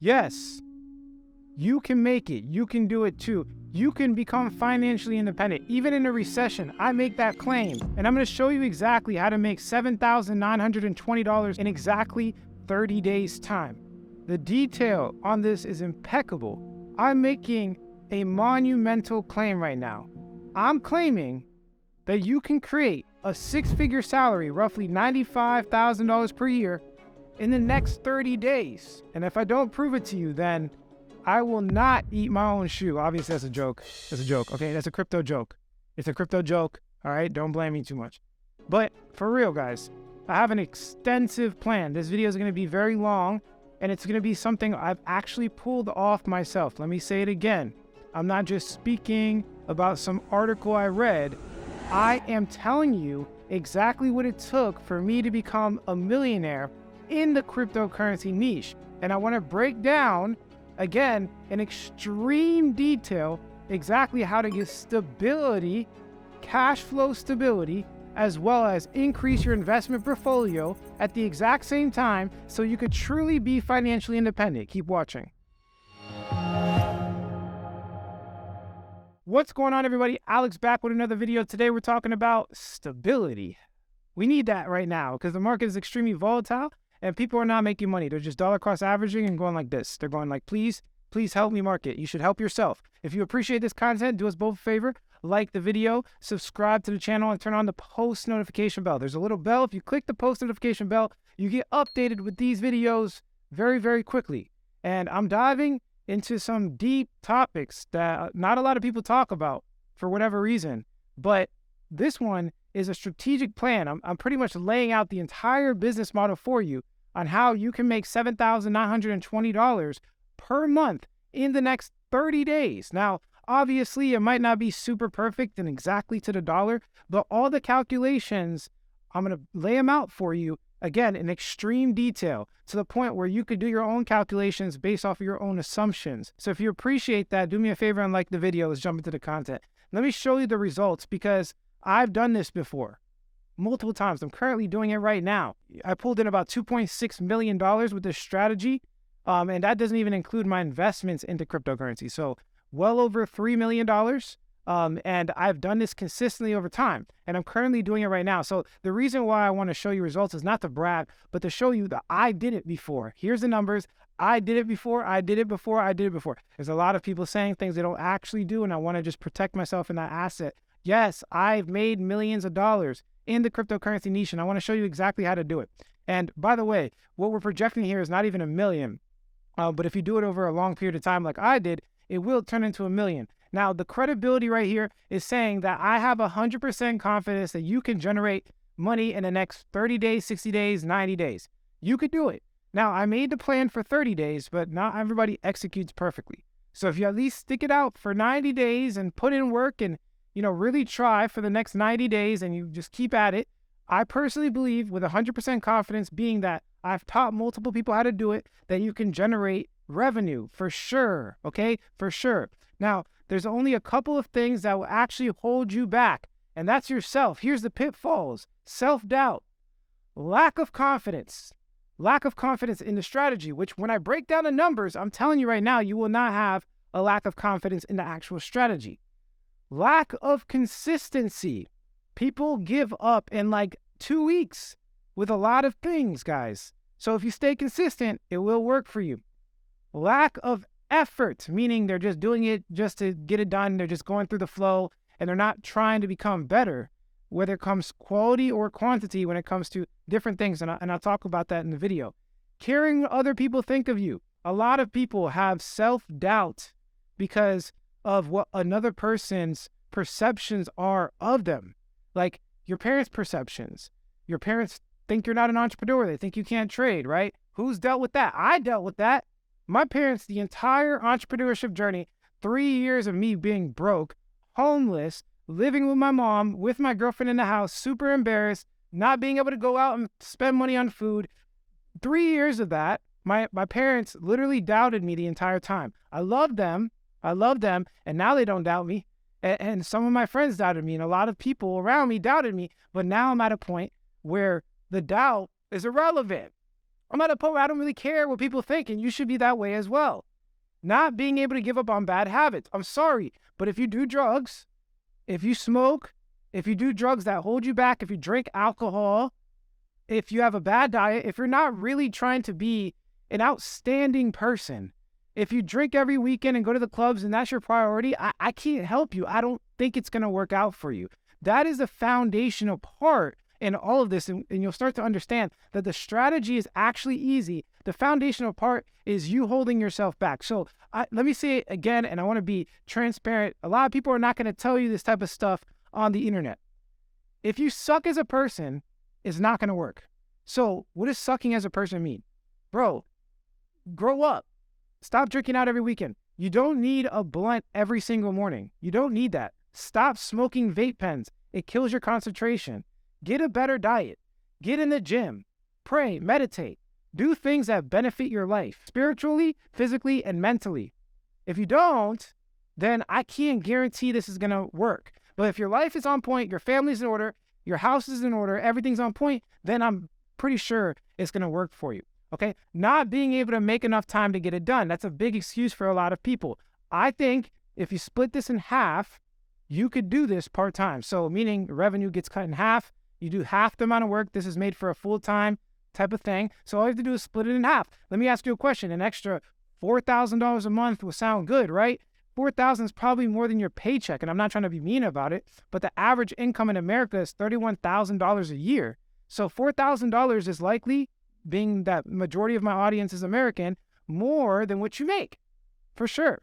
Yes, you can make it. You can do it too. You can become financially independent. Even in a recession, I make that claim. And I'm going to show you exactly how to make $7,920 in exactly 30 days' time. The detail on this is impeccable. I'm making a monumental claim right now. I'm claiming that you can create a six-figure salary, roughly $95,000 per year, in the next 30 days. And if I don't prove it to you, then I will not eat my own shoe. Obviously, that's a joke. That's a joke, okay? That's a crypto joke. It's a crypto joke, all right? Don't blame me too much. But for real, guys, I have an extensive plan. This video is going to be very long, and it's going to be something I've actually pulled off myself. Let me say it again. I'm not just speaking about some article I read. I am telling you exactly what it took for me to become a millionaire in the cryptocurrency niche. And I want to break down, again, in extreme detail, exactly how to get stability, cash flow stability, as well as increase your investment portfolio at the exact same time so you could truly be financially independent. Keep watching. What's going on, everybody? Alex back with another video. Today we're talking about stability. We need that right now because the market is extremely volatile and people are not making money. They're just dollar cost averaging and going like this. They're going like, please help me, market. You should help yourself. If you appreciate this content, do us both a favor. Like the video, subscribe to the channel, and turn on the post notification bell. There's a little bell. If you click the post notification bell, you get updated with these videos very, very quickly. And I'm diving into some deep topics that not a lot of people talk about for whatever reason. But this one is a strategic plan. I'm pretty much laying out the entire business model for you on how you can make $7,920 per month in the next 30 days. Now, obviously, it might not be super perfect and exactly to the dollar, but all the calculations, I'm going to lay them out for you, again, in extreme detail to the point where you could do your own calculations based off of your own assumptions. So if you appreciate that, do me a favor and like the video. Let's jump into the content. Let me show you the results because I've done this before multiple times. I'm currently doing it right now. I pulled in about $2.6 million with this strategy, and that doesn't even include my investments into cryptocurrency. So well over $3 million. And I've done this consistently over time, and I'm currently doing it right now. So the reason why I want to show you results is not to brag, but to show you that I did it before. Here's the numbers. I did it before. I did it before. I did it before. There's a lot of people saying things they don't actually do, and I want to just protect myself in that asset. Yes, I've made millions of dollars in the cryptocurrency niche, and I want to show you exactly how to do it. And by the way, what we're projecting here is not even a million, but if you do it over a long period of time like I did, it will turn into $1 million. Now, the credibility right here is saying that I have 100% confidence that you can generate money in the next 30 days, 60 days, 90 days. You could do it. Now, I made the plan for 30 days, but not everybody executes perfectly. So if you at least stick it out for 90 days and put in work and, really try for the next 90 days and you just keep at it, I personally believe with 100% confidence, being that I've taught multiple people how to do it, that you can generate revenue for sure, okay? For sure. Now, there's only a couple of things that will actually hold you back, and that's yourself. Here's the pitfalls: self-doubt, lack of confidence in the strategy, which when I break down the numbers, I'm telling you right now, you will not have a lack of confidence in the actual strategy. Lack of consistency. People give up in like 2 weeks with a lot of things, guys. So if you stay consistent, it will work for you. Lack of effort, meaning they're just doing it just to get it done. They're just going through the flow and they're not trying to become better, whether it comes quality or quantity when it comes to different things. And I'll talk about that in the video. Caring what other people think of you. A lot of people have self-doubt because of what another person's perceptions are of them. Like your parents' perceptions. Your parents think you're not an entrepreneur. They think you can't trade, right? Who's dealt with that? I dealt with that. My parents, the entire entrepreneurship journey, 3 years of me being broke, homeless, living with my mom, with my girlfriend in the house, super embarrassed, not being able to go out and spend money on food. 3 years of that, my parents literally doubted me the entire time. I loved them, and now they don't doubt me. And some of my friends doubted me, and a lot of people around me doubted me, but now I'm at a point where the doubt is irrelevant. I'm at a point where I don't really care what people think, and you should be that way as well. Not being able to give up on bad habits. I'm sorry, but if you do drugs, if you smoke, if you do drugs that hold you back, if you drink alcohol, if you have a bad diet, if you're not really trying to be an outstanding person, if you drink every weekend and go to the clubs and that's your priority, I can't help you. I don't think it's going to work out for you. That is the foundational part in all of this, and you'll start to understand that the strategy is actually easy. The foundational part is you holding yourself back. So let me say it again, and I want to be transparent. A lot of people are not going to tell you this type of stuff on the internet. If you suck as a person, it's not going to work. So what does sucking as a person mean? Bro, grow up. Stop drinking out every weekend. You don't need a blunt every single morning. You don't need that. Stop smoking vape pens. It kills your concentration. Get a better diet. Get in the gym. Pray, meditate. Do things that benefit your life, spiritually, physically, and mentally. If you don't, then I can't guarantee this is going to work. But if your life is on point, your family's in order, your house is in order, everything's on point, then I'm pretty sure it's going to work for you. Okay? Not being able to make enough time to get it done. That's a big excuse for a lot of people. I think if you split this in half, you could do this part-time. So meaning revenue gets cut in half. You do half the amount of work. This is made for a full-time type of thing. So all you have to do is split it in half. Let me ask you a question. An extra $4,000 a month will sound good, right? $4,000 is probably more than your paycheck. And I'm not trying to be mean about it, but the average income in America is $31,000 a year. So $4,000 is likely, being that majority of my audience is American, more than what you make, for sure.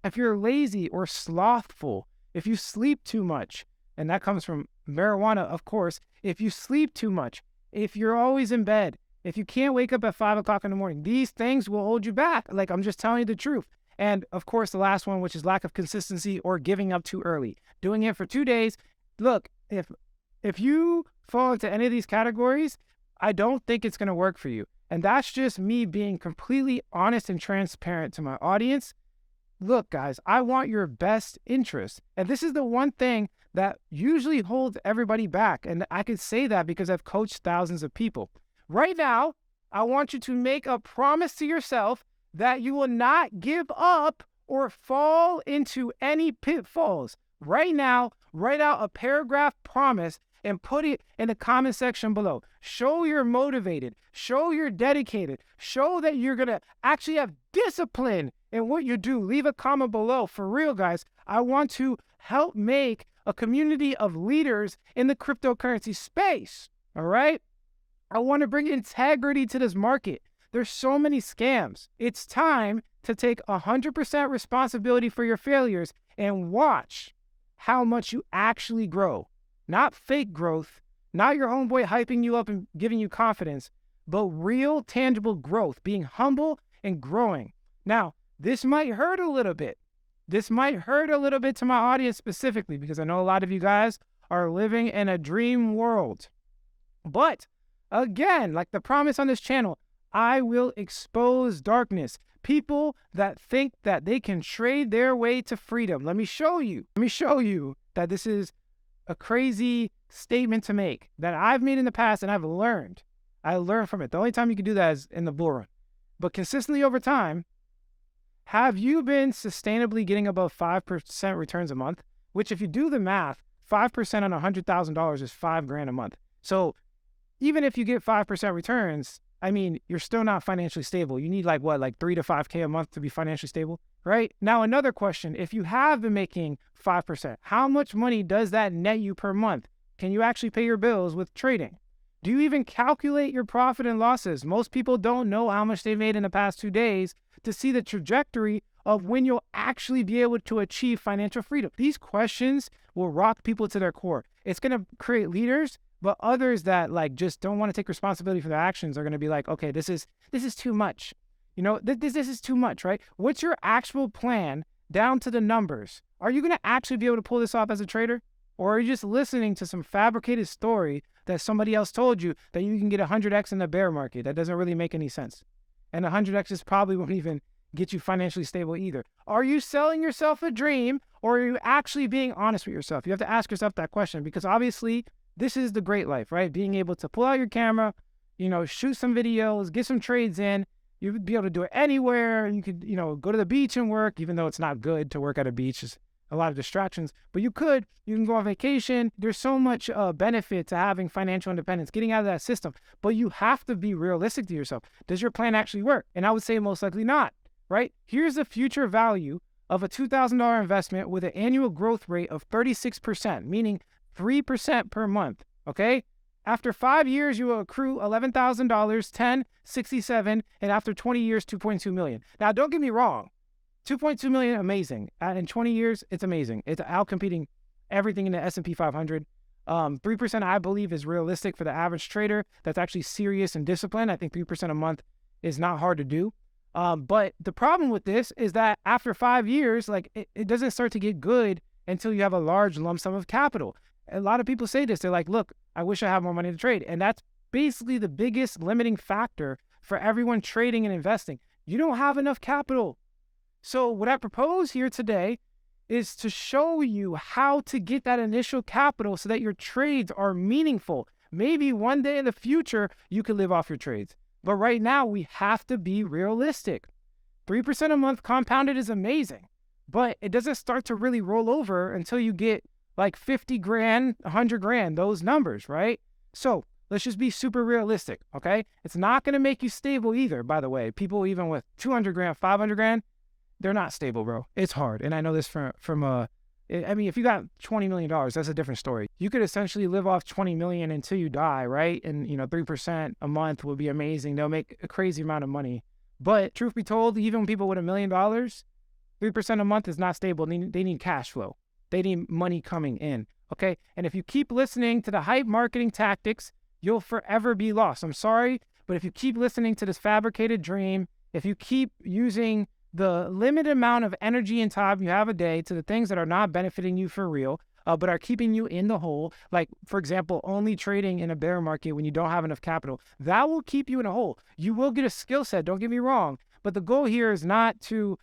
If you're lazy or slothful, if you sleep too much, and that comes from marijuana, of course, if you sleep too much, if you're always in bed, if you can't wake up at 5 o'clock in the morning, these things will hold you back. Like, I'm just telling you the truth. And of course, the last one, which is lack of consistency or giving up too early. Doing it for 2 days. Look, if you fall into any of these categories, I don't think it's going to work for you. And that's just me being completely honest and transparent to my audience. Look, guys, I want your best interest. And this is the one thing that usually holds everybody back. And I can say that because I've coached thousands of people. Right now, I want you to make a promise to yourself that you will not give up or fall into any pitfalls. Right now, write out a paragraph promise and put it in the comment section below. Show you're motivated. Show you're dedicated. Show that you're going to actually have discipline in what you do. Leave a comment below. For real, guys, I want to help make a community of leaders in the cryptocurrency space. All right? I want to bring integrity to this market. There's so many scams. It's time to take 100% responsibility for your failures and watch how much you actually grow. Not fake growth, not your homeboy hyping you up and giving you confidence, but real tangible growth, being humble and growing. Now, this might hurt a little bit. This might hurt a little bit to my audience specifically because I know a lot of you guys are living in a dream world. But again, like the promise on this channel, I will expose darkness. People that think that they can trade their way to freedom. Let me show you. Let me show you that this is a crazy statement to make that I've made in the past and I've learned. I learned from it. The only time you can do that is in the bull run. But consistently over time, have you been sustainably getting above 5% returns a month? Which if you do the math, 5% on $100,000 is $5,000 a month. So even if you get 5% returns, I mean, you're still not financially stable. You need like 3 to 5K a month to be financially stable, right? Now, another question, if you have been making 5%, how much money does that net you per month? Can you actually pay your bills with trading? Do you even calculate your profit and losses? Most people don't know how much they made in the past 2 days to see the trajectory of when you'll actually be able to achieve financial freedom. These questions will rock people to their core. It's going to create leaders, but others that just don't want to take responsibility for their actions are going to be like, okay, this is too much. You know, this is too much, right? What's your actual plan down to the numbers? Are you going to actually be able to pull this off as a trader? Or are you just listening to some fabricated story that somebody else told you that you can get 100x in the bear market? That doesn't really make any sense. And 100x probably won't even get you financially stable either. Are you selling yourself a dream, or are you actually being honest with yourself? You have to ask yourself that question, because obviously this is the great life, right? Being able to pull out your camera, shoot some videos, get some trades in. You'd be able to do it anywhere. You could, go to the beach and work, even though it's not good to work at a beach. It's a lot of distractions, but you can go on vacation. There's so much benefit to having financial independence, getting out of that system, but you have to be realistic to yourself. Does your plan actually work? And I would say most likely not, right? Here's the future value of a $2,000 investment with an annual growth rate of 36%, meaning 3% per month, okay? After 5 years, you will accrue $11,000, 10, 67, and after 20 years, 2.2 million. Now, don't get me wrong. 2.2 million, amazing. In 20 years, it's amazing. It's outcompeting everything in the S&P 500. 3%, I believe, is realistic for the average trader that's actually serious and disciplined. I think 3% a month is not hard to do. But the problem with this is that after 5 years, it doesn't start to get good until you have a large lump sum of capital. A lot of people say this. They're like, look, I wish I had more money to trade. And that's basically the biggest limiting factor for everyone trading and investing. You don't have enough capital. So what I propose here today is to show you how to get that initial capital so that your trades are meaningful. Maybe one day in the future, you can live off your trades. But right now, we have to be realistic. 3% a month compounded is amazing, but it doesn't start to really roll over until you get like 50 grand, 100 grand, those numbers, right? So let's just be super realistic, okay? It's not going to make you stable either, by the way. People even with 200 grand, 500 grand, they're not stable, bro. It's hard. And I know this if you got $20 million, that's a different story. You could essentially live off 20 million until you die, right? And 3% a month would be amazing. They'll make a crazy amount of money. But truth be told, even people with $1 million, 3% a month is not stable. They need cash flow. They need money coming in, okay? And if you keep listening to the hype marketing tactics, you'll forever be lost. I'm sorry, but if you keep listening to this fabricated dream, if you keep using the limited amount of energy and time you have a day to the things that are not benefiting you for real, but are keeping you in the hole, like, for example, only trading in a bear market when you don't have enough capital, that will keep you in a hole. You will get a skill set, don't get me wrong, but the goal here is not to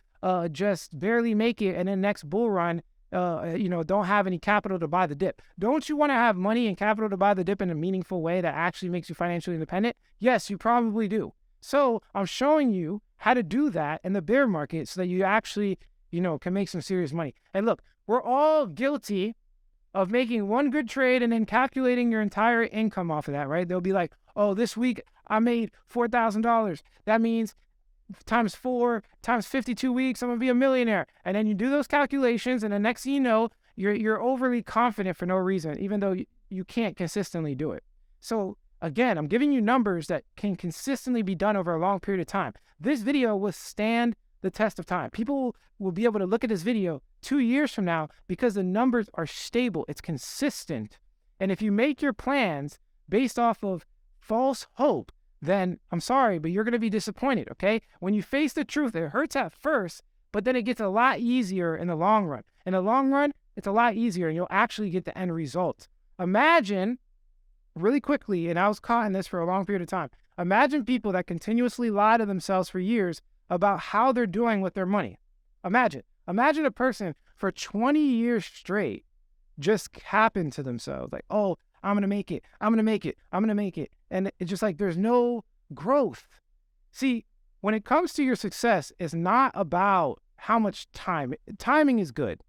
just barely make it and then next bull run, don't have any capital to buy the dip. Don't you want to have money and capital to buy the dip in a meaningful way that actually makes you financially independent? Yes, you probably do. So I'm showing you how to do that in the bear market so that you actually, can make some serious money. And look, we're all guilty of making one good trade and then calculating your entire income off of that, right? They'll be like, oh, this week I made $4,000. That means times 4 times 52 weeks, I'm going to be a millionaire. And then you do those calculations, and the next thing you know, you're overly confident for no reason, even though you can't consistently do it. So again, I'm giving you numbers that can consistently be done over a long period of time. This video will stand the test of time. People will be able to look at this video 2 years from now because the numbers are stable. It's consistent. And if you make your plans based off of false hope, then I'm sorry, but you're going to be disappointed, okay? When you face the truth, it hurts at first, but then it gets a lot easier in the long run. In the long run, it's a lot easier, and you'll actually get the end result. Imagine, really quickly, and I was caught in this for a long period of time, imagine people that continuously lie to themselves for years about how they're doing with their money. Imagine a person for 20 years straight just capping to themselves, like, oh, I'm going to make it. I'm going to make it. I'm going to make it. And it's just like there's no growth. See, when it comes to your success, it's not about how much time. Timing is good.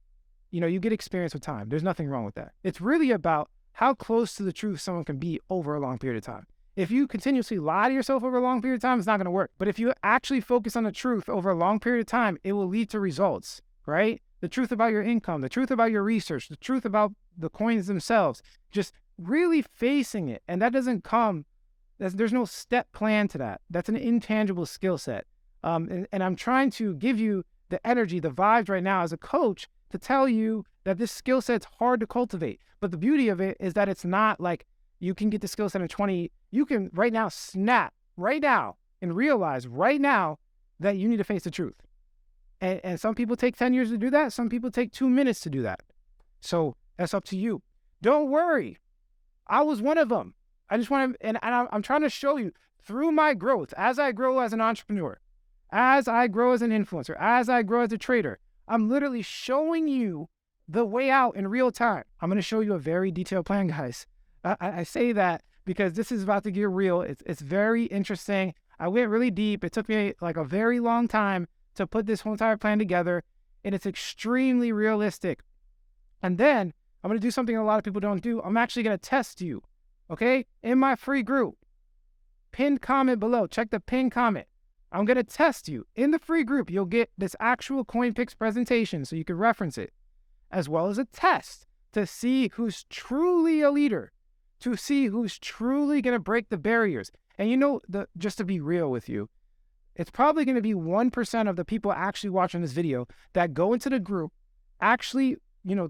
You get experience with time. There's nothing wrong with that. It's really about how close to the truth someone can be over a long period of time. If you continuously lie to yourself over a long period of time, it's not going to work. But if you actually focus on the truth over a long period of time, it will lead to results, right? The truth about your income, the truth about your research, the truth about the coins themselves, just really facing it. And that doesn't come, there's no step plan to that. That's an intangible skill set. And I'm trying to give you the energy, the vibes right now as a coach to tell you that this skill set's hard to cultivate. But the beauty of it is that it's not like you can get the skill set in 20, you can right now snap right now and realize right now that you need to face the truth. And some people take 10 years to do that. Some people take 2 minutes to do that. So that's up to you. Don't worry. I was one of them. I just want to, and I'm trying to show you through my growth, as I grow as an entrepreneur, as I grow as an influencer, as I grow as a trader, I'm literally showing you the way out in real time. I'm going to show you a very detailed plan, guys. I say that because this is about to get real. It's very interesting. I went really deep. It took me like a very long time to put this whole entire plan together, and it's extremely realistic. And then I'm going to do something a lot of people don't do. I'm actually going to test you, okay? In my free group, pinned comment below. Check the pinned comment. I'm going to test you. In the free group, you'll get this actual CoinPix presentation so you can reference it, as well as a test to see who's truly a leader, to see who's truly going to break the barriers. And you know, just to be real with you, it's probably going to be 1% of the people actually watching this video that go into the group, actually,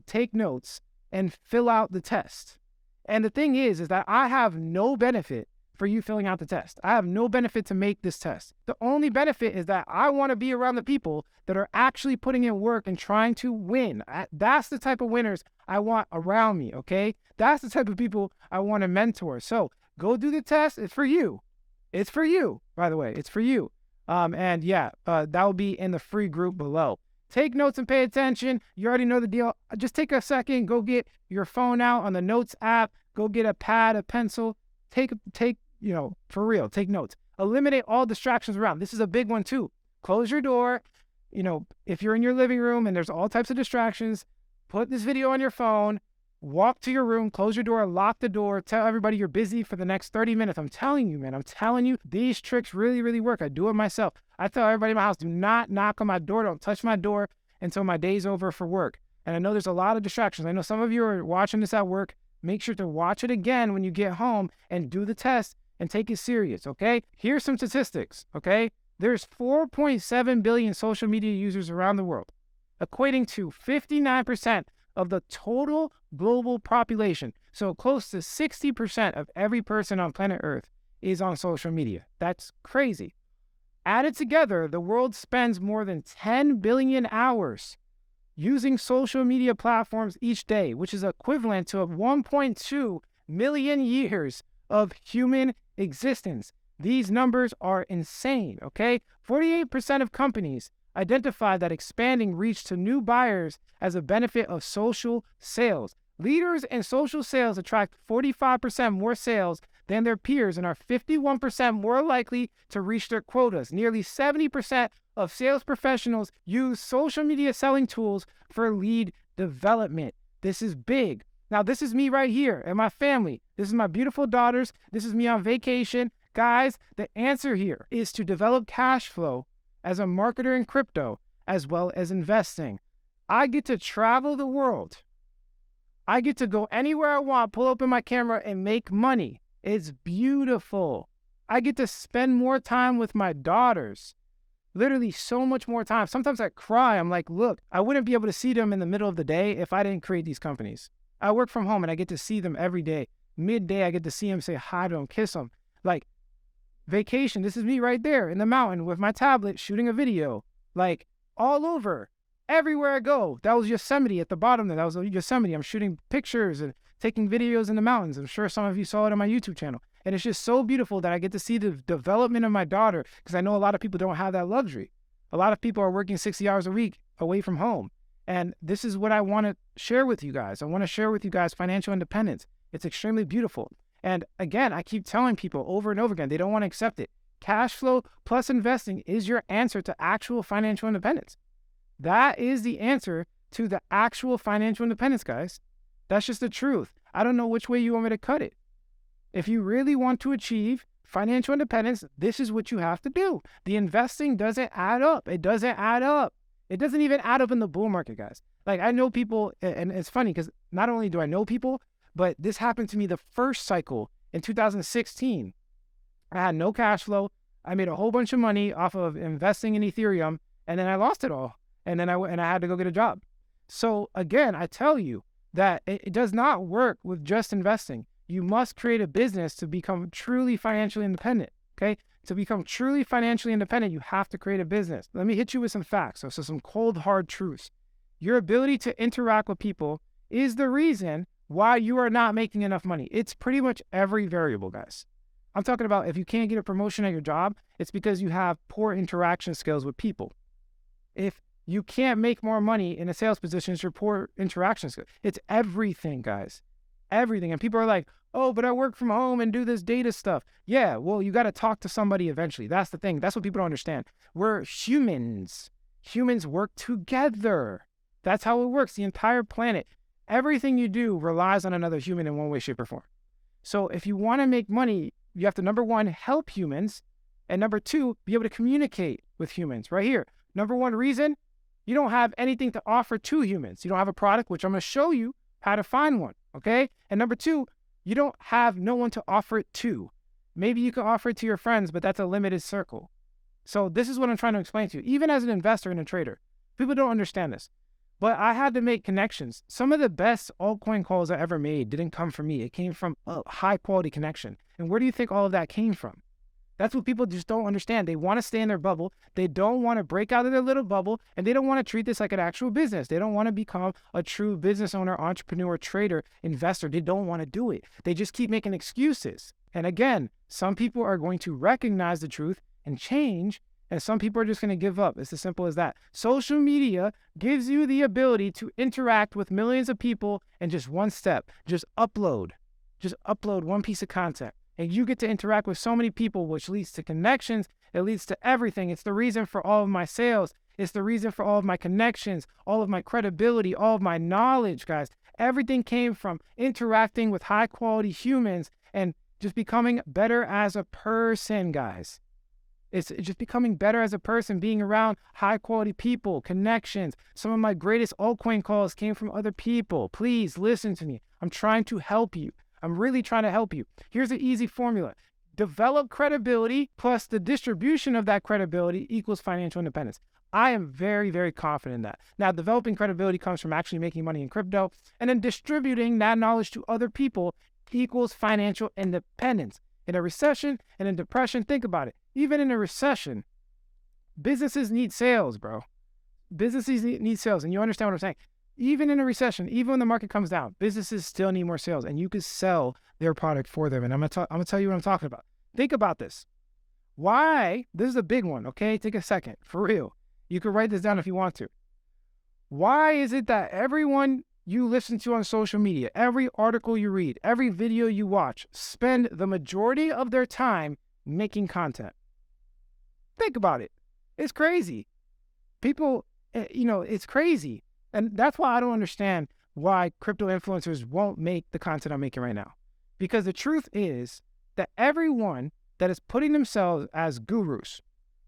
take notes and fill out the test. And the thing is that I have no benefit for you filling out the test. I have no benefit to make this test. The only benefit is that I want to be around the people that are actually putting in work and trying to win. That's the type of winners I want around me, okay? That's the type of people I want to mentor. So go do the test. It's for you. It's for you, by the way. It's for you. That will be in the free group below. Take notes and pay attention. You already know the deal. Just take a second. Go get your phone out on the Notes app. Go get a pad, a pencil. Take, for real, take notes. Eliminate all distractions around. This is a big one too. Close your door. If you're in your living room and there's all types of distractions, put this video on your phone, walk to your room, close your door, lock the door, tell everybody you're busy for the next 30 minutes. I'm telling you, man, these tricks really, really work. I do it myself. I tell everybody in my house, do not knock on my door. Don't touch my door until my day's over for work. And I know there's a lot of distractions. I know some of you are watching this at work. Make sure to watch it again when you get home and do the test and take it serious, okay? Here's some statistics, okay? There's 4.7 billion social media users around the world, equating to 59% of the total global population. So close to 60% of every person on planet Earth is on social media. That's crazy. Added together, the world spends more than 10 billion hours using social media platforms each day, which is equivalent to 1.2 million years of human existence. These numbers are insane, okay? 48% of companies identify that expanding reach to new buyers as a benefit of social sales. Leaders in social sales attract 45% more sales than their peers and are 51% more likely to reach their quotas. Nearly 70% of sales professionals use social media selling tools for lead development. This is big. Now, this is me right here and my family. This is my beautiful daughters. This is me on vacation. Guys, the answer here is to develop cash flow as a marketer in crypto, as well as investing. I get to travel the world. I get to go anywhere I want, pull open my camera and make money. It's beautiful. I get to spend more time with my daughters. Literally so much more time. Sometimes I cry. I'm like, look, I wouldn't be able to see them in the middle of the day if I didn't create these companies. I work from home and I get to see them every day. Midday, I get to see them, say hi to them, kiss them. Like, vacation, this is me right there in the mountain with my tablet shooting a video. Like, all over, everywhere I go. That was Yosemite at the bottom there. That was Yosemite. I'm shooting pictures and taking videos in the mountains. I'm sure some of you saw it on my YouTube channel. And it's just so beautiful that I get to see the development of my daughter, because I know a lot of people don't have that luxury. A lot of people are working 60 hours a week away from home. And this is what I want to share with you guys. I want to share with you guys financial independence. It's extremely beautiful. And again, I keep telling people over and over again, they don't want to accept it. Cash flow plus investing is your answer to actual financial independence. That is the answer to the actual financial independence, guys. That's just the truth. I don't know which way you want me to cut it. If you really want to achieve financial independence, this is what you have to do. The investing doesn't add up. It doesn't add up. It doesn't even add up in the bull market, guys. Like, I know people, and it's funny because not only do I know people, but this happened to me the first cycle in 2016. I had no cash flow. I made a whole bunch of money off of investing in Ethereum, and then I lost it all. And then I had to go get a job. So again, I tell you that it does not work with just investing. You must create a business to become truly financially independent, okay? To become truly financially independent, you have to create a business. Let me hit you with some facts, so some cold, hard truths. Your ability to interact with people is the reason why you are not making enough money. It's pretty much every variable, guys. I'm talking about if you can't get a promotion at your job, it's because you have poor interaction skills with people. If you can't make more money in a sales position, it's your poor interaction skills. It's everything, guys. everything. And people are like, oh, but I work from home and do this data stuff. Yeah, well, you got to talk to somebody eventually. That's the thing. That's what people don't understand. We're humans. Humans work together. That's how it works. The entire planet, everything you do relies on another human in one way, shape, or form. So if you want to make money, you have to, number one, help humans. And number two, be able to communicate with humans. Right here. Number one reason, you don't have anything to offer to humans. You don't have a product, which I'm going to show you how to find one. Okay. And number two, you don't have no one to offer it to. Maybe you can offer it to your friends, but that's a limited circle. So this is what I'm trying to explain to you. Even as an investor and a trader, people don't understand this. But I had to make connections. Some of the best altcoin calls I ever made didn't come from me. It came from a high quality connection. And where do you think all of that came from? That's what people just don't understand. They want to stay in their bubble. They don't want to break out of their little bubble, and they don't want to treat this like an actual business. They don't want to become a true business owner, entrepreneur, trader, investor. They don't want to do it. They just keep making excuses. And again, some people are going to recognize the truth and change, and some people are just going to give up. It's as simple as that. Social media gives you the ability to interact with millions of people in just one step. Just upload one piece of content. And you get to interact with so many people, which leads to connections. It leads to everything. It's the reason for all of my sales. It's the reason for all of my connections, all of my credibility, all of my knowledge, guys. Everything came from interacting with high quality humans and just becoming better as a person, guys. It's just becoming better as a person, being around high quality people, connections. Some of my greatest altcoin calls came from other people. Please listen to me. I'm trying to help you. I'm really trying to help you. Here's an easy formula. Develop credibility plus the distribution of that credibility equals financial independence. I am very, very confident in that. Now, developing credibility comes from actually making money in crypto, and then distributing that knowledge to other people equals financial independence. In a recession and in depression, think about it. Even in a recession, businesses need sales, bro. Businesses need sales, and you understand what I'm saying. Even in a recession, even when the market comes down, businesses still need more sales, and you can sell their product for them. And I'm gonna tell you what I'm talking about. Think about this. Why? This is a big one, okay? Take a second, for real. You can write this down if you want to. Why is it that everyone you listen to on social media, every article you read, every video you watch, spend the majority of their time making content? Think about it. It's crazy. People, it's crazy. And that's why I don't understand why crypto influencers won't make the content I'm making right now. Because the truth is that everyone that is putting themselves as gurus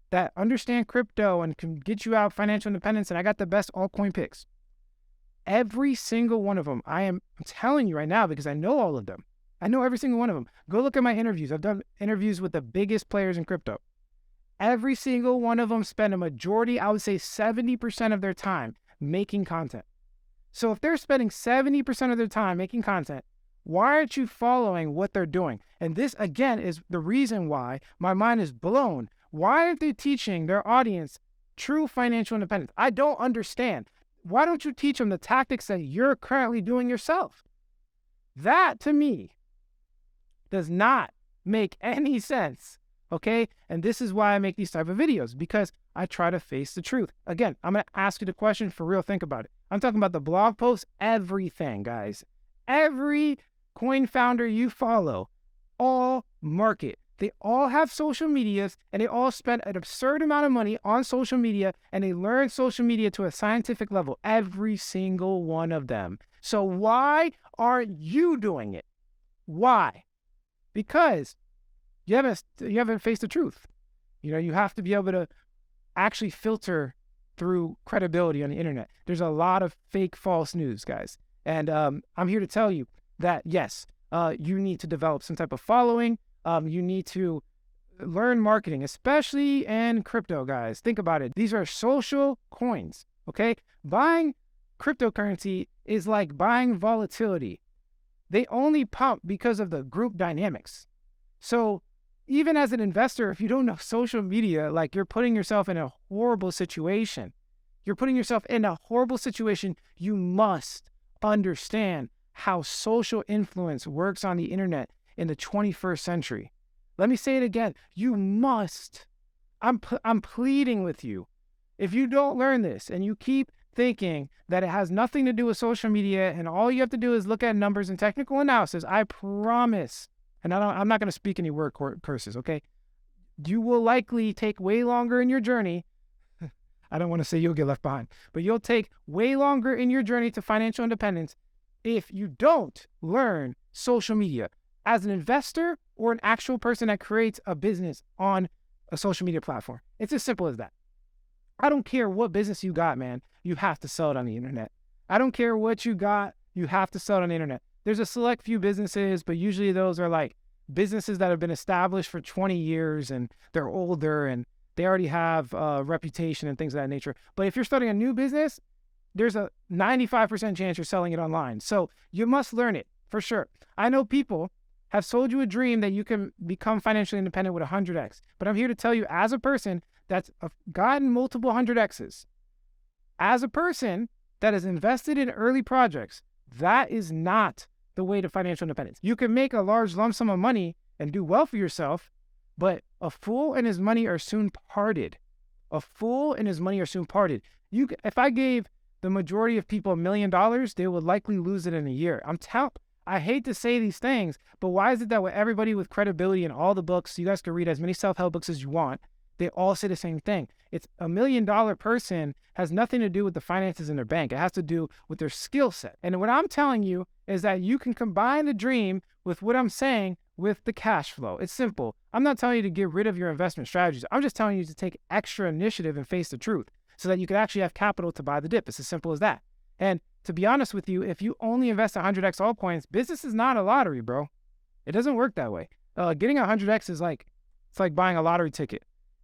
that understand crypto and can get you out financial independence, and I got the best altcoin picks, every single one of them, I'm telling you right now because I know all of them. I know every single one of them. Go look at my interviews. I've done interviews with the biggest players in crypto. Every single one of them spend a majority, I would say 70% of their time making content. So if they're spending 70% of their time making content, why aren't you following what they're doing? And this, again, is the reason why my mind is blown. Why aren't they teaching their audience true financial independence? I don't understand. Why don't you teach them the tactics that you're currently doing yourself? That, to me, does not make any sense. Okay? And this is why I make these type of videos, because I try to face the truth. Again, I'm going to ask you the question for real. Think about it. I'm talking about the blog posts, everything, guys. Every coin founder you follow, all market. They all have social medias, and they all spend an absurd amount of money on social media, and they learn social media to a scientific level, every single one of them. So why aren't you doing it? Why? Because you haven't faced the truth. You have to be able to actually filter through credibility on the internet. There's a lot of fake, false news, guys. And I'm here to tell you that, yes, you need to develop some type of following. You need to learn marketing, especially in crypto, guys. Think about it. These are social coins, okay? Buying cryptocurrency is like buying volatility. They only pump because of the group dynamics. So even as an investor, if you don't know social media, like, you're putting yourself in a horrible situation. You're putting yourself in a horrible situation. You must understand how social influence works on the internet in the 21st century. Let me say it again. You must. I'm pleading with you. If you don't learn this and you keep thinking that it has nothing to do with social media and all you have to do is look at numbers and technical analysis, I promise, and I'm not going to speak any word curses, okay? You will likely take way longer in your journey. I don't want to say you'll get left behind, but you'll take way longer in your journey to financial independence if you don't learn social media as an investor or an actual person that creates a business on a social media platform. It's as simple as that. I don't care what business you got, man. You have to sell it on the internet. I don't care what you got. You have to sell it on the internet. There's a select few businesses, but usually those are like businesses that have been established for 20 years and they're older and they already have a reputation and things of that nature. But if you're starting a new business, there's a 95% chance you're selling it online. So you must learn it for sure. I know people have sold you a dream that you can become financially independent with 100x. But I'm here to tell you, as a person that's gotten multiple 100x's, as a person that has invested in early projects, that is not the way to financial independence. You can make a large lump sum of money and do well for yourself, but a fool and his money are soon parted. A fool and his money are soon parted. If I gave the majority of people $1 million, they would likely lose it in a year. I hate to say these things, but why is it that with everybody with credibility in all the books, you guys can read as many self-help books as you want, they all say the same thing? It's $1 million person has nothing to do with the finances in their bank. It has to do with their skill set. And what I'm telling you is that you can combine the dream with what I'm saying with the cash flow. It's simple. I'm not telling you to get rid of your investment strategies. I'm just telling you to take extra initiative and face the truth so that you can actually have capital to buy the dip. It's as simple as that. And to be honest with you, if you only invest 100x altcoins, business is not a lottery, bro. It doesn't work that way. Getting 100x is it's like buying a lottery ticket.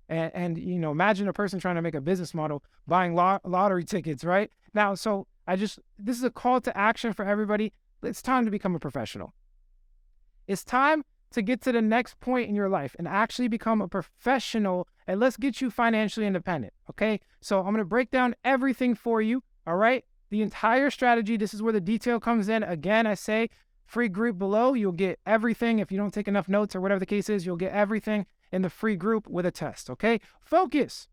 And you know, imagine a person trying to make a business model buying lottery tickets, right? Now, so this is a call to action for everybody. It's time to become a professional. It's time to get to the next point in your life and actually become a professional, and let's get you financially independent, okay? So I'm going to break down everything for you, all right? The entire strategy. This is where the detail comes in. Again, I say free group below. You'll get everything. If you don't take enough notes or whatever the case is, you'll get everything in the free group with a test, okay? Focus,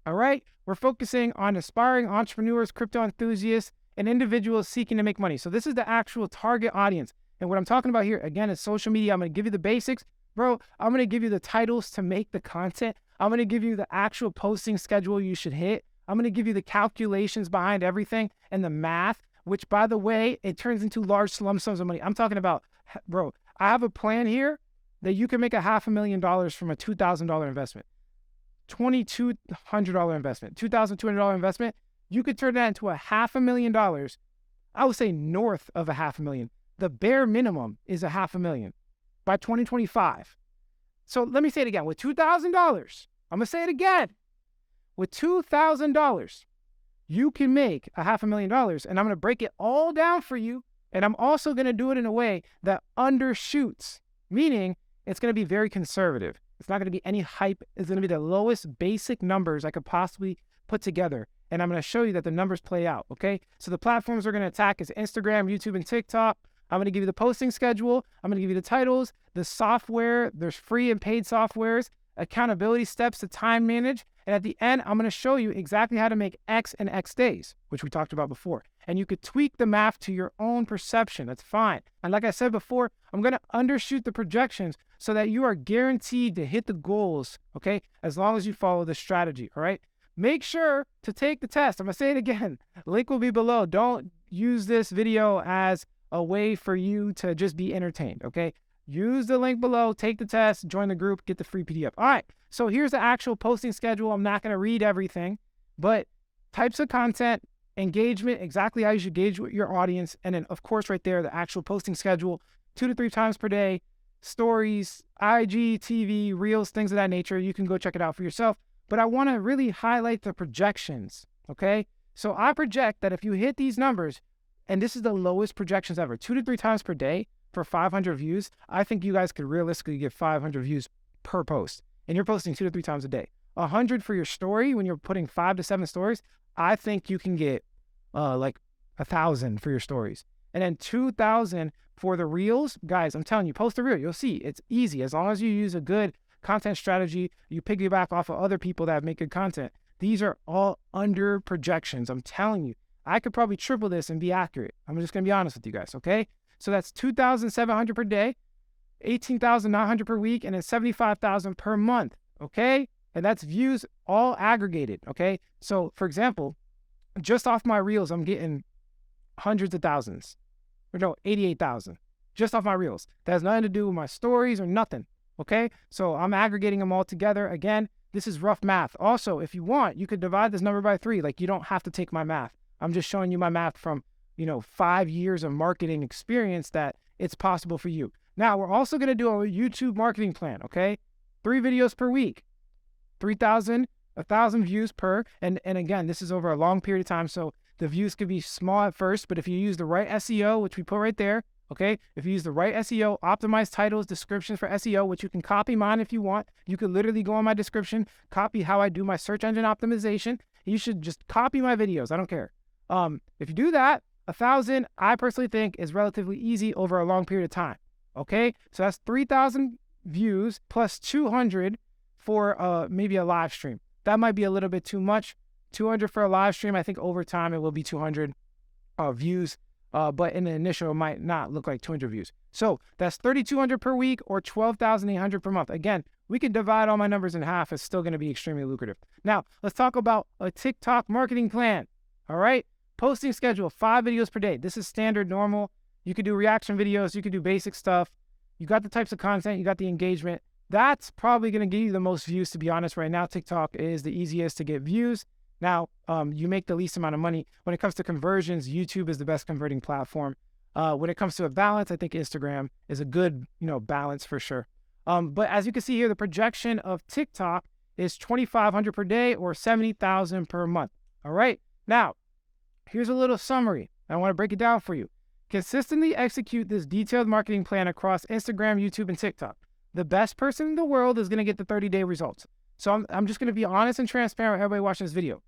all right? We're focusing on aspiring entrepreneurs, crypto enthusiasts, and individuals seeking to make money. So this is the actual target audience. And what I'm talking about here, again, is social media. I'm going to give you the basics. Bro, I'm going to give you the titles to make the content. I'm going to give you the actual posting schedule you should hit. I'm going to give you the calculations behind everything and the math, which, by the way, it turns into large lump sums of money. I'm talking about, bro, I have a plan here that you can make $500,000 from a $2,000 investment, $2,200 investment, $2,200 investment. You could turn that into $500,000. I would say north of $500,000. The bare minimum is $500,000 by 2025. So let me say it again. With $2,000, I'm going to say it again. With $2,000, you can make $500,000, and I'm going to break it all down for you. And I'm also going to do it in a way that undershoots, meaning it's going to be very conservative. It's not going to be any hype. It's going to be the lowest basic numbers I could possibly put together. And I'm going to show you that the numbers play out, okay? So the platforms we're going to attack is Instagram, YouTube, and TikTok. I'm going to give you the posting schedule. I'm going to give you the titles, the software. There's free and paid softwares, accountability steps to time manage. And at the end, I'm going to show you exactly how to make X in X days, which we talked about before. And you could tweak the math to your own perception. That's fine. And like I said before, I'm going to undershoot the projections so that you are guaranteed to hit the goals, okay, as long as you follow the strategy, all right? Make sure to take the test. I'm going to say it again. Link will be below. Don't use this video as a way for you to just be entertained, okay? Use the link below, take the test, join the group, get the free PDF. All right, so here's the actual posting schedule. I'm not going to read everything, but types of content, engagement, exactly how you should gauge with your audience, and then, of course, right there, the actual posting schedule, 2 to 3 times per day, stories, IG, TV, reels, things of that nature. You can go check it out for yourself, but I want to really highlight the projections, okay? So I project that if you hit these numbers, and this is the lowest projections ever, 2 to 3 times per day for 500 views, I think you guys could realistically get 500 views per post. And you're posting 2 to 3 times a day. 100 for your story, when you're putting 5 to 7 stories, I think you can get like 1,000 for your stories. And then 2,000 for the reels. Guys, I'm telling you, post a reel. You'll see it's easy. As long as you use a good content strategy, you piggyback off of other people that make good content. These are all under projections. I'm telling you, I could probably triple this and be accurate. I'm just going to be honest with you guys, okay? So that's 2,700 per day, 18,900 per week, and then 75,000 per month, okay? And that's views all aggregated, okay? So, for example, just off my reels, I'm getting hundreds of thousands. Or no, 88,000. Just off my reels. That has nothing to do with my stories or nothing, okay? So I'm aggregating them all together. Again, this is rough math. Also, if you want, you could divide this number by 3. Like, you don't have to take my math. I'm just showing you my math from, 5 years of marketing experience that it's possible for you. Now, we're also going to do a YouTube marketing plan, okay? 3 videos per week, 3,000, 1,000 views per. And again, this is over a long period of time, so the views could be small at first, but if you use the right SEO, which we put right there, okay? If you use the right SEO, optimized titles, descriptions for SEO, which you can copy mine if you want. You could literally go on my description, copy how I do my search engine optimization. You should just copy my videos. I don't care. If you do that, 1,000, I personally think is relatively easy over a long period of time, okay? So that's 3,000 views plus 200 for maybe a live stream. That might be a little bit too much. 200 for a live stream. I think over time it will be 200 views. But in the initial, it might not look like 200 views. So that's 3,200 per week or 12,800 per month. Again, we could divide all my numbers in half. It's still going to be extremely lucrative. Now, let's talk about a TikTok marketing plan. All right. Posting schedule, 5 videos per day. This is standard, normal. You could do reaction videos. You could do basic stuff. You got the types of content. You got the engagement. That's probably going to give you the most views, to be honest. Right now, TikTok is the easiest to get views. Now, you make the least amount of money. When it comes to conversions, YouTube is the best converting platform. When it comes to a balance, I think Instagram is a good, balance for sure. But as you can see here, the projection of TikTok is 2,500 per day or 70,000 per month. All right. Now, here's a little summary. I want to break it down for you. Consistently execute this detailed marketing plan across Instagram, YouTube, and TikTok. The best person in the world is going to get the 30-day results. So I'm just going to be honest and transparent with everybody watching this video.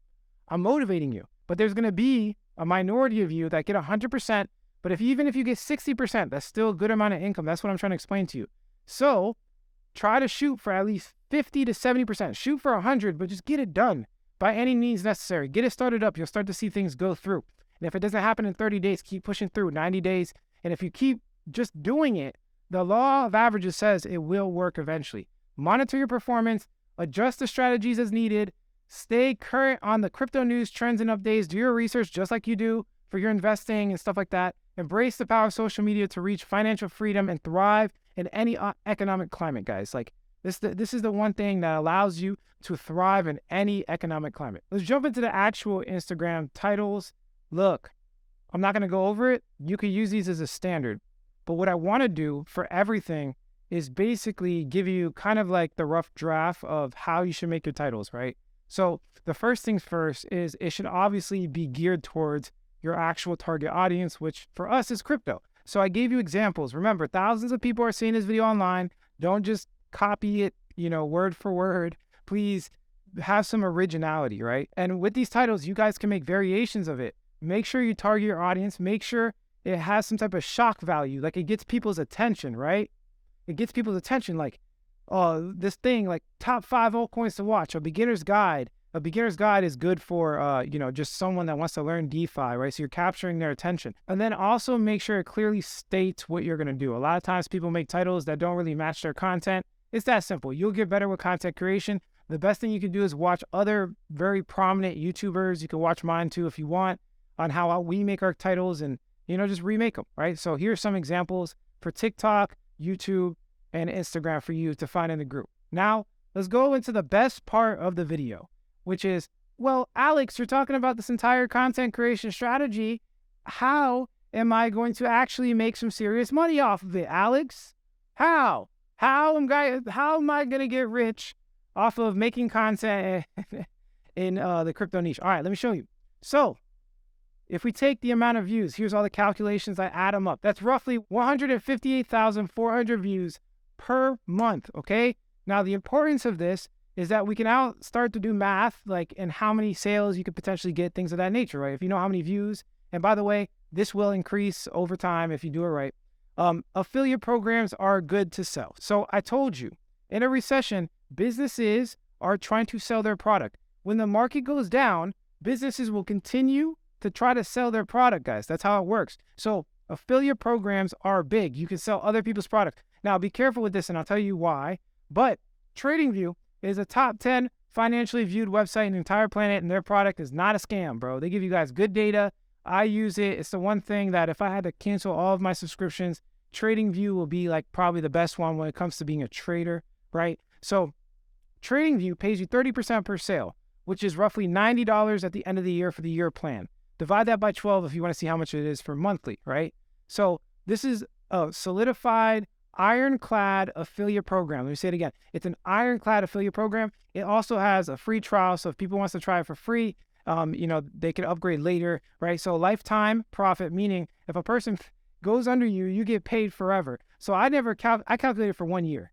I'm motivating you, but there's going to be a minority of you that get 100%. But even if you get 60%, that's still a good amount of income. That's what I'm trying to explain to you. So try to shoot for at least 50 to 70%. Shoot for 100, but just get it done by any means necessary. Get it started up. You'll start to see things go through. And if it doesn't happen in 30 days, keep pushing through 90 days. And if you keep just doing it, the law of averages says it will work eventually. Monitor your performance, adjust the strategies as needed, stay current on the crypto news, trends, and updates. Do your research just like you do for your investing and stuff like that. Embrace the power of social media to reach financial freedom and thrive in any economic climate, guys. Like this is the one thing that allows you to thrive in any economic climate. Let's jump into the actual Instagram titles. Look, I'm not going to go over it. You could use these as a standard. But what I want to do for everything is basically give you kind of like the rough draft of how you should make your titles, right? So the first things first is it should obviously be geared towards your actual target audience, which for us is crypto. So I gave you examples. Remember, thousands of people are seeing this video online. Don't just copy it, word for word. Please have some originality, right? And with these titles, you guys can make variations of it. Make sure you target your audience. Make sure it has some type of shock value. Like it gets people's attention, right? It gets people's attention like, this thing like top 5 altcoins to watch, a beginner's guide. A beginner's guide is good for, just someone that wants to learn DeFi, right? So you're capturing their attention. And then also make sure it clearly states what you're going to do. A lot of times people make titles that don't really match their content. It's that simple. You'll get better with content creation. The best thing you can do is watch other very prominent YouTubers. You can watch mine too if you want, on how we make our titles and, just remake them, right? So here's some examples for TikTok, YouTube, and Instagram for you to find in the group. Now, let's go into the best part of the video, which is, well, Alex, you're talking about this entire content creation strategy. How am I going to actually make some serious money off of it, Alex? How? How am I going to get rich off of making content in the crypto niche? All right, let me show you. So if we take the amount of views, here's all the calculations. I add them up. That's roughly 158,400 views per month, okay? Now, the importance of this is that we can now start to do math, like in how many sales you could potentially get, things of that nature, right? If you know how many views, and by the way, this will increase over time if you do it right. Affiliate programs are good to sell. So I told you, in a recession, businesses are trying to sell their product. when the market goes down, businesses will continue to try to sell their product, guys. That's how it works. So affiliate programs are big. You can sell other people's product. Now, be careful with this, and I'll tell you why. But TradingView is a top 10 financially viewed website in the entire planet, and their product is not a scam, bro. They give you guys good data. I use it. It's the one thing that if I had to cancel all of my subscriptions, TradingView will be like probably the best one when it comes to being a trader, right? So TradingView pays you 30% per sale, which is roughly $90 at the end of the year for the year plan. Divide that by 12 if you want to see how much it is for monthly, right? So this is a solidified, ironclad affiliate program. Let me say it again. It's an ironclad affiliate program. It also has a free trial. So if people wants to try it for free, they can upgrade later, right? So lifetime profit, meaning if a person goes under you, you get paid forever. So I calculated for 1 year.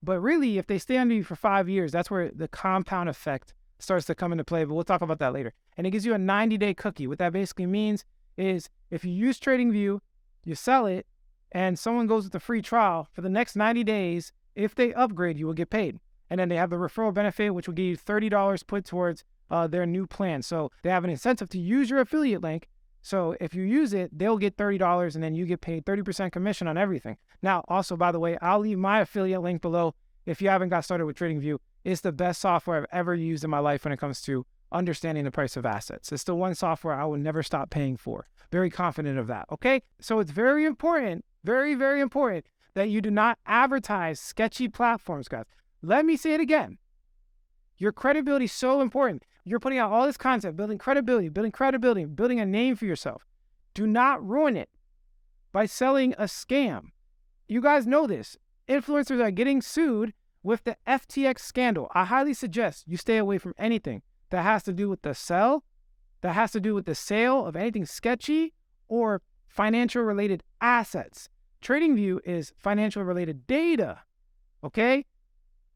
But really, if they stay under you for 5 years, that's where the compound effect starts to come into play. But we'll talk about that later. And it gives you a 90-day cookie. What that basically means is if you use TradingView, you sell it, and someone goes with a free trial for the next 90 days, if they upgrade, you will get paid. And then they have the referral benefit, which will give you $30 put towards their new plan. So they have an incentive to use your affiliate link. So if you use it, they'll get $30, and then you get paid 30% commission on everything. Now, also, by the way, I'll leave my affiliate link below if you haven't got started with TradingView. It's the best software I've ever used in my life when it comes to understanding the price of assets. It's the one software I will never stop paying for. Very confident of that, okay? So it's very important, very, very important that you do not advertise sketchy platforms, guys. Let me say it again. Your credibility is so important. You're putting out all this content, building credibility, building a name for yourself. Do not ruin it by selling a scam. You guys know this. Influencers are getting sued with the FTX scandal. I highly suggest you stay away from anything that has to do with the sale of anything sketchy or financial related assets. TradingView is financial related data, okay?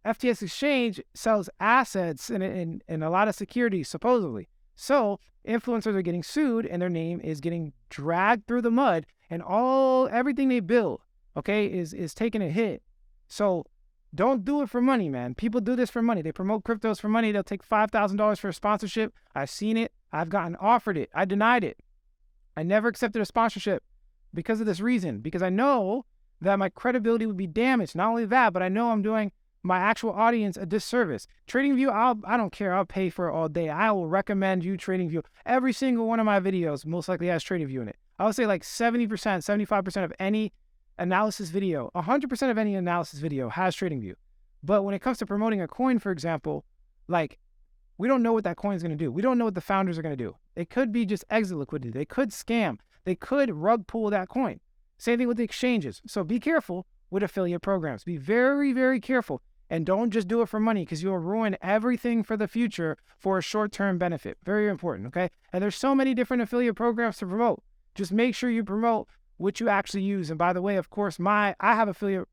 FTX Exchange sells assets and a lot of securities, supposedly. So influencers are getting sued and their name is getting dragged through the mud, and everything they build, okay, is taking a hit. So don't do it for money, man. People do this for money. They promote cryptos for money. They'll take $5,000 for a sponsorship. I've seen it. I've gotten offered it. I denied it. I never accepted a sponsorship because of this reason, because I know that my credibility would be damaged. Not only that, but I know I'm doing my actual audience a disservice. TradingView, I don't care. I'll pay for it all day. I will recommend you TradingView. Every single one of my videos most likely has TradingView in it. I would say like 70%, 75% of any analysis video, 100% of any analysis video has TradingView. But when it comes to promoting a coin, for example, like we don't know what that coin is going to do. We don't know what the founders are going to do. It could be just exit liquidity. They could scam. They could rug pull that coin. Same thing with the exchanges. So be careful with affiliate programs. Be very, very careful. And don't just do it for money, because you'll ruin everything for the future for a short-term benefit. Very important, okay? And there's so many different affiliate programs to promote. Just make sure you promote what you actually use. And by the way, of course, I have affiliate,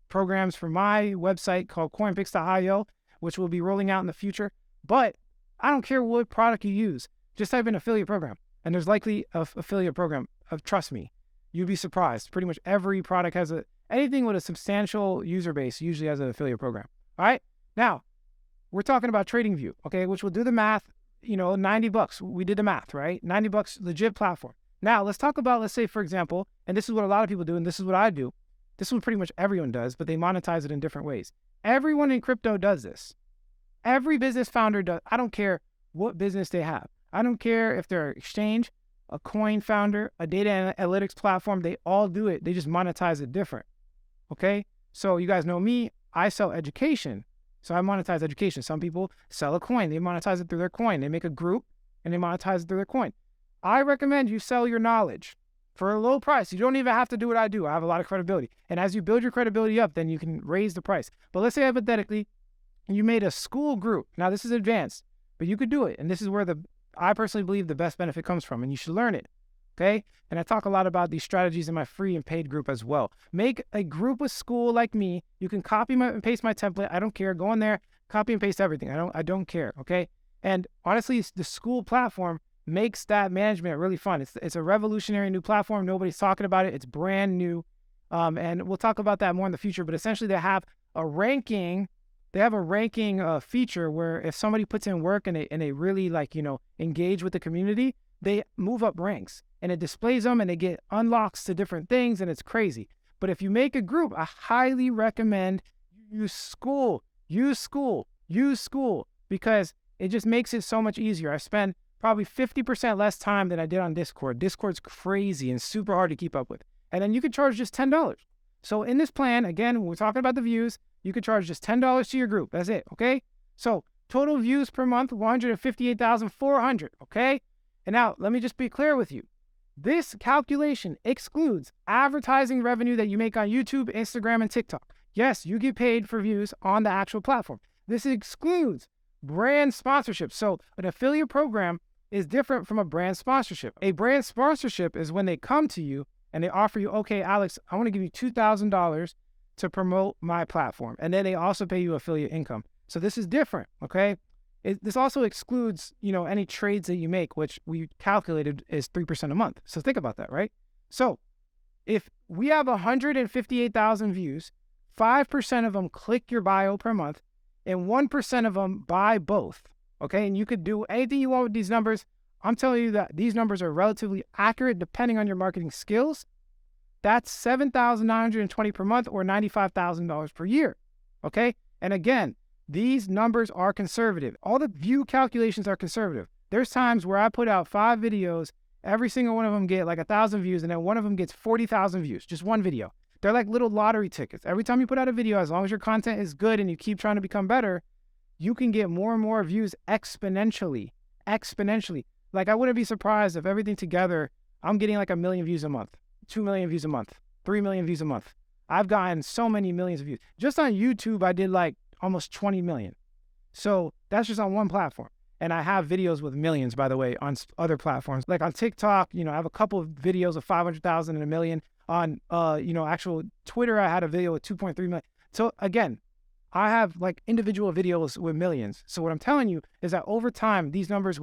programs for my website called coinpix.io, which will be rolling out in the future. But I don't care what product you use. Just type in affiliate program, and there's likely an affiliate program. Trust me, you'd be surprised. Pretty much every product has anything with a substantial user base usually has an affiliate program. All right. Now, we're talking about TradingView, okay, which will do the math, $90. We did the math, right? $90, legit platform. Now, let's talk about, let's say, for example, and this is what a lot of people do, and this is what I do. This is what pretty much everyone does, but they monetize it in different ways. Everyone in crypto does this. Every business founder does. I don't care what business they have. I don't care if they're an exchange, a coin founder, a data analytics platform. They all do it. They just monetize it different. Okay? So you guys know me. I sell education. So I monetize education. Some people sell a coin. They monetize it through their coin. They make a group and they monetize it through their coin. I recommend you sell your knowledge for a low price. You don't even have to do what I do. I have a lot of credibility. And as you build your credibility up, then you can raise the price. But let's say hypothetically, you made a school group. Now this is advanced, but you could do it. And this is where I personally believe the best benefit comes from, and you should learn it. Okay? And I talk a lot about these strategies in my free and paid group as well. Make a group with school like me. You can copy and paste my template. I don't care. Go in there, copy and paste everything. I don't care. Okay? And honestly, the school platform makes that management really fun. It's a revolutionary new platform. Nobody's talking about it. It's brand new. And we'll talk about that more in the future. But essentially, they have a ranking they have a ranking feature where if somebody puts in work and they really like, engage with the community, they move up ranks and it displays them and they get unlocks to different things and it's crazy. But if you make a group, I highly recommend use school, because it just makes it so much easier. I spend probably 50% less time than I did on Discord. Discord's crazy and super hard to keep up with. And then you could charge just $10. So in this plan, again, when we're talking about the views, you could charge just $10 to your group. That's it, okay? So total views per month, 158,400, okay? And now let me just be clear with you. This calculation excludes advertising revenue that you make on YouTube, Instagram, and TikTok. Yes, you get paid for views on the actual platform. This excludes brand sponsorship. So an affiliate program is different from a brand sponsorship. A brand sponsorship is when they come to you and they offer you, okay, Alex, I want to give you $2,000 to promote my platform. And then they also pay you affiliate income. So this is different, okay? This also excludes, any trades that you make, which we calculated is 3% a month. So think about that, right? So if we have 158,000 views, 5% of them click your bio per month, and 1% of them buy both, okay? And you could do anything you want with these numbers. I'm telling you that these numbers are relatively accurate depending on your marketing skills. That's $7,920 per month or $95,000 per year, okay? And again, these numbers are conservative. All the view calculations are conservative. There's times where I put out 5 videos, every single one of them get like 1,000 views, and then one of them gets 40,000 views, just one video. They're like little lottery tickets. Every time you put out a video, as long as your content is good and you keep trying to become better, you can get more and more views exponentially. Like, I wouldn't be surprised if everything together, I'm getting like 1 million views a month, 2 million views a month, 3 million views a month. I've gotten so many millions of views. Just on YouTube, I did like almost 20 million. So that's just on one platform. And I have videos with millions, by the way, on other platforms. Like on TikTok, I have a couple of videos of 500,000 and 1 million. On, actual Twitter, I had a video with 2.3 million. So again, I have like individual videos with millions. So what I'm telling you is that over time, these numbers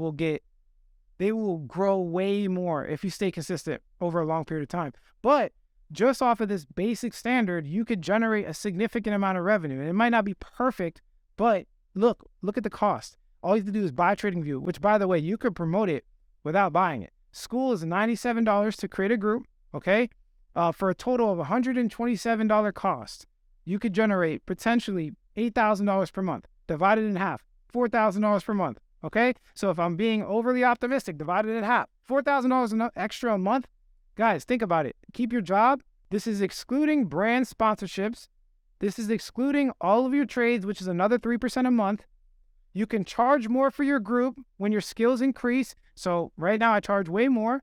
they will grow way more if you stay consistent over a long period of time. But just off of this basic standard, you could generate a significant amount of revenue. And it might not be perfect, but look at the cost. All you have to do is buy TradingView, which, by the way, you could promote it without buying it. School is $97 to create a group, okay? For a total of $127 cost. You could generate potentially $8,000 per month, divided in half, $4,000 per month, okay? So if I'm being overly optimistic, divided in half, $4,000 extra a month. Guys, think about it. Keep your job. This is excluding brand sponsorships. This is excluding all of your trades, which is another 3% a month. You can charge more for your group when your skills increase. So right now I charge way more.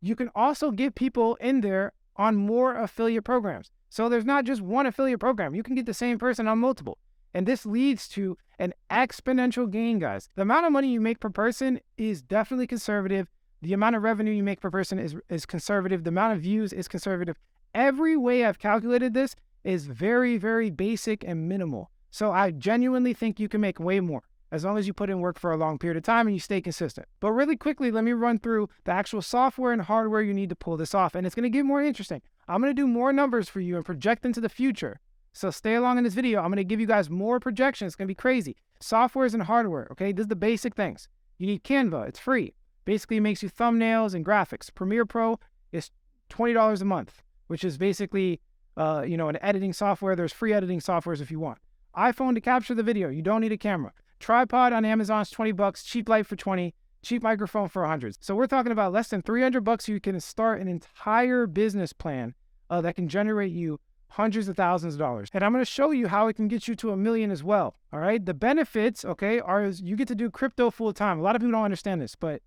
You can also get people in there on more affiliate programs. So there's not just one affiliate program. You can get the same person on multiple. And this leads to an exponential gain, guys. The amount of money you make per person is definitely conservative. The amount of revenue you make per person is conservative. The amount of views is conservative. Every way I've calculated this is very, very basic and minimal. So I genuinely think you can make way more as long as you put in work for a long period of time and you stay consistent. But really quickly, let me run through the actual software and hardware you need to pull this off. And it's going to get more interesting. I'm going to do more numbers for you and project into the future. So stay along in this video. I'm going to give you guys more projections. It's going to be crazy. Softwares and hardware, okay? This is the basic things. You need Canva. It's free. Basically, it makes you thumbnails and graphics. Premiere Pro is $20 a month, which is basically, an editing software. There's free editing softwares if you want. iPhone to capture the video. You don't need a camera. Tripod on Amazon is $20. Cheap light for $20. Cheap microphone for $100. So we're talking about less than $300. You can start an entire business plan that can generate you hundreds of thousands of dollars. And I'm going to show you how it can get you to $1 million as well. All right. The benefits, okay, are you get to do crypto full time. A lot of people don't understand this, but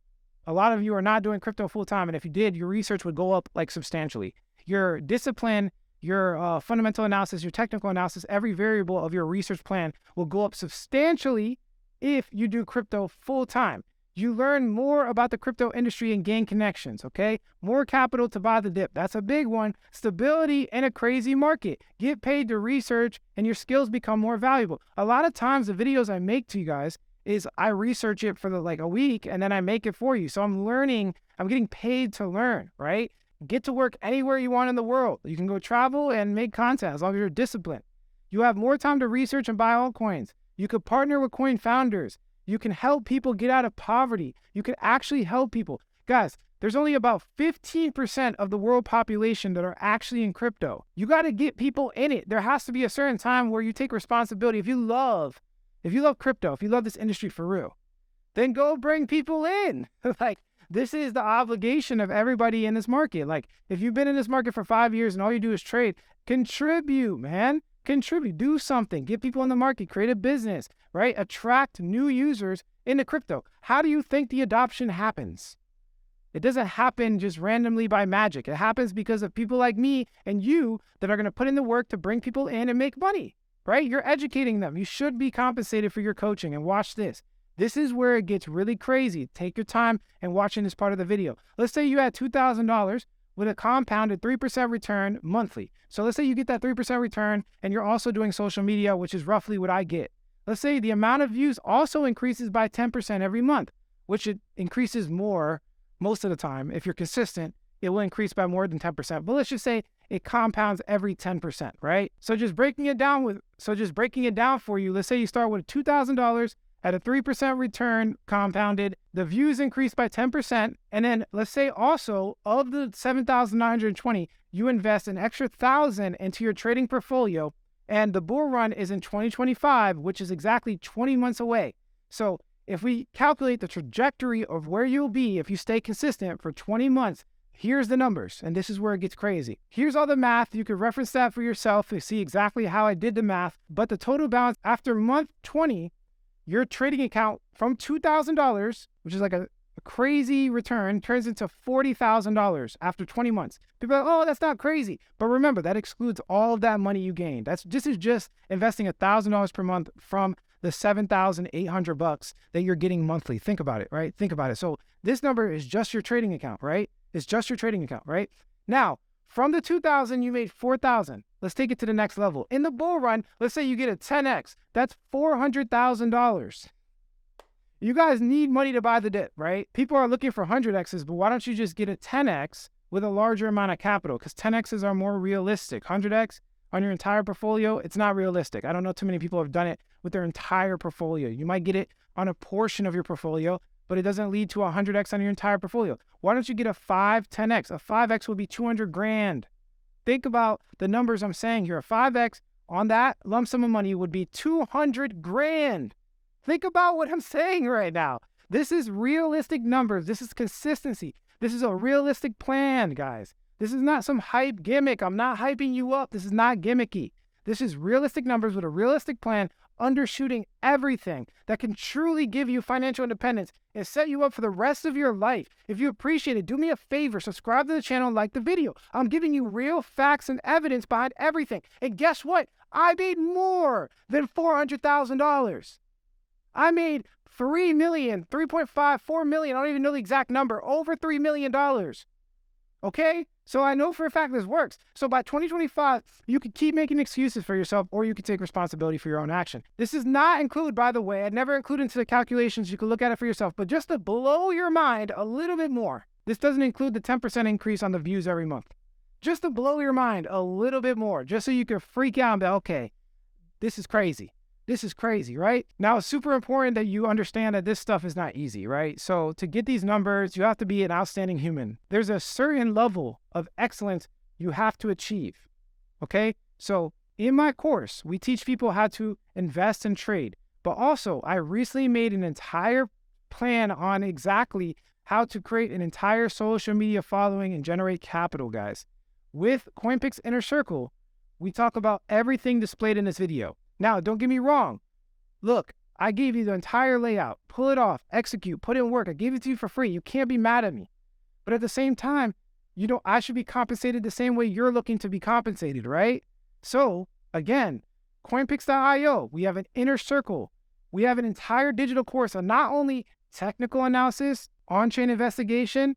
a lot of you are not doing crypto full time. And if you did, your research would go up like substantially. Your discipline, your fundamental analysis, your technical analysis, every variable of your research plan will go up substantially if you do crypto full time. You learn more about the crypto industry and gain connections, okay? More capital to buy the dip. That's a big one. Stability in a crazy market. Get paid to research and your skills become more valuable. A lot of times the videos I make to you guys is I research it for like a week and then I make it for you. So I'm learning, I'm getting paid to learn, right? Get to work anywhere you want in the world. You can go travel and make content as long as you're disciplined. You have more time to research and buy altcoins. You could partner with coin founders. You can help people get out of poverty. You can actually help people. Guys, there's only about 15% of the world population that are actually in crypto. You got to get people in it. There has to be a certain time where you take responsibility. If you love crypto, if you love this industry for real, then go bring people in. Like, this is the obligation of everybody in this market. Like, if you've been in this market for 5 years and all you do is trade, contribute, man. Contribute, do something, get people in the market, create a business, right? Attract new users into crypto. How do you think the adoption happens? It doesn't happen just randomly by magic. It happens because of people like me and you that are going to put in the work to bring people in and make money, right? You're educating them. You should be compensated for your coaching. And watch this. This is where it gets really crazy. Take your time and watching this part of the video. Let's say you had $2,000 with a compounded 3% return monthly. So let's say you get that 3% return and you're also doing social media, which is roughly what I get. Let's say the amount of views also increases by 10% every month, which it increases more most of the time. If you're consistent, it will increase by more than 10%. But let's just say it compounds every 10%, right? So just breaking it down for you, let's say you start with $2,000 at a 3% return compounded, the views increase by 10%, and then let's say also of the 7,920, you invest an extra 1,000 into your trading portfolio, and the bull run is in 2025, which is exactly 20 months away. So if we calculate the trajectory of where you'll be if you stay consistent for 20 months, here's the numbers, and this is where it gets crazy. Here's all the math. You can reference that for yourself to see exactly how I did the math, but the total balance after month 20, your trading account from $2,000, which is like a crazy return, turns into $40,000 after 20 months. People are like, oh, that's not crazy. But remember, that excludes all of that money you gained. This is just investing $1,000 per month from the $7,800 that you're getting monthly. Think about it, right? Think about it. So this number is just your trading account, right? It's just your trading account, right? Now, from the 2,000, you made 4,000. Let's take it to the next level. In the bull run, let's say you get a 10x. That's $400,000. You guys need money to buy the dip, right? People are looking for 100x's, but why don't you just get a 10x with a larger amount of capital? Because 10x's are more realistic. 100x on your entire portfolio, it's not realistic. I don't know too many people have done it with their entire portfolio. You might get it on a portion of your portfolio, but it doesn't lead to 100x on your entire portfolio. Why don't you get a 10x? A 5x would be 200 grand. Think about the numbers I'm saying here. A 5x on that lump sum of money would be 200 grand. Think about what I'm saying right now. This is realistic numbers. This is consistency. This is a realistic plan, guys. This is not some hype gimmick. I'm not hyping you up. This is not gimmicky. This is realistic numbers with a realistic plan, undershooting everything that can truly give you financial independence and set you up for the rest of your life. If you appreciate it, do me a favor, subscribe to the channel and like the video. I'm giving you real facts and evidence behind everything. And guess what? I made more than $400,000. I made 3 million, 3.5, 4 million. I don't even know the exact number. Over $3 million. Okay? So I know for a fact this works. So by 2025, you could keep making excuses for yourself, or you could take responsibility for your own action. This does not include, by the way, I never include into the calculations. You can look at it for yourself. But just to blow your mind a little bit more, this doesn't include the 10% increase on the views every month. Just to blow your mind a little bit more, just so you can freak out and be, okay, this is crazy. This is crazy, right? Now, it's super important that you understand that this stuff is not easy, right? So to get these numbers, you have to be an outstanding human. There's a certain level of excellence you have to achieve, okay? So in my course, we teach people how to invest and trade. But also, I recently made an entire plan on exactly how to create an entire social media following and generate capital, guys. With CoinPix Inner Circle, we talk about everything displayed in this video. Now, don't get me wrong. Look, I gave you the entire layout. Pull it off, execute, put in work. I gave it to you for free. You can't be mad at me. But at the same time, I should be compensated the same way you're looking to be compensated, right? So, again, coinpix.io, we have an Inner Circle. We have an entire digital course on not only technical analysis, on-chain investigation,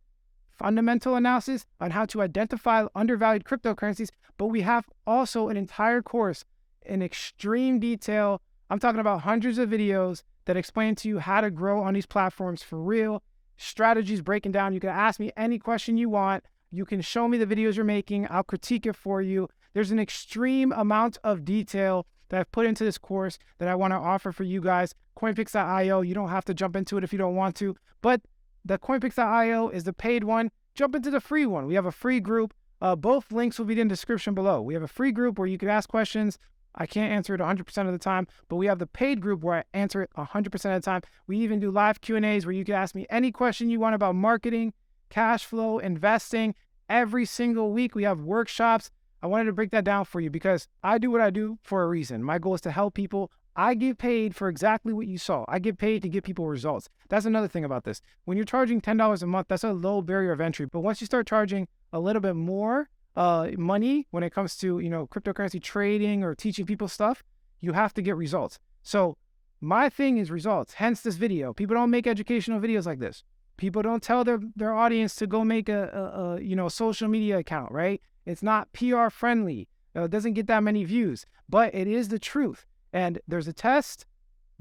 fundamental analysis on how to identify undervalued cryptocurrencies, but we have also an entire course in extreme detail. I'm talking about hundreds of videos that explain to you how to grow on these platforms for real, strategies breaking down. You can ask me any question you want. You can show me the videos you're making. I'll critique it for you. There's an extreme amount of detail that I've put into this course that I want to offer for you guys. Coinpix.io, you don't have to jump into it if you don't want to, but the Coinpix.io is the paid one. Jump into the free one. We have a free group. Both links will be in the description below. We have a free group where you can ask questions. I can't answer it 100% of the time, but we have the paid group where I answer it 100% of the time. We even do live Q&As where you can ask me any question you want about marketing, cash flow, investing. Every single week we have workshops. I wanted to break that down for you because I do what I do for a reason. My goal is to help people. I get paid for exactly what you saw. I get paid to give people results. That's another thing about this. When you're charging $10 a month, that's a low barrier of entry. But once you start charging a little bit more money when it comes to, cryptocurrency trading or teaching people stuff, you have to get results. So my thing is results, hence this video. People don't make educational videos like this. People don't tell their audience to go make a social media account, right? It's not PR friendly. It doesn't get that many views, but it is the truth. And there's a test.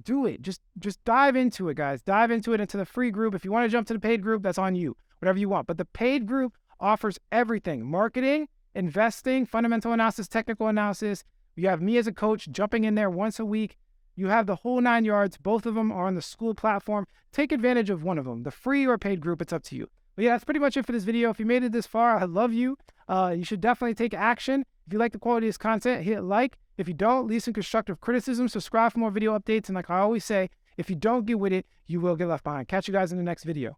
Do it. Just dive into it, guys. Dive into it, into the free group. If you want to jump to the paid group, that's on you. Whatever you want. But the paid group offers everything: marketing, investing, fundamental analysis, technical analysis. You have me as a coach jumping in there once a week. You have the whole 9 yards. Both of them are on the school platform. Take advantage of one of them, the free or paid group. It's up to you. But yeah, that's pretty much it for this video. If you made it this far, I love you. You should definitely take action. If you like the quality of this content, hit like. If you don't, leave some constructive criticism. Subscribe for more video updates. And like I always say, if you don't get with it, you will get left behind. Catch you guys in the next video.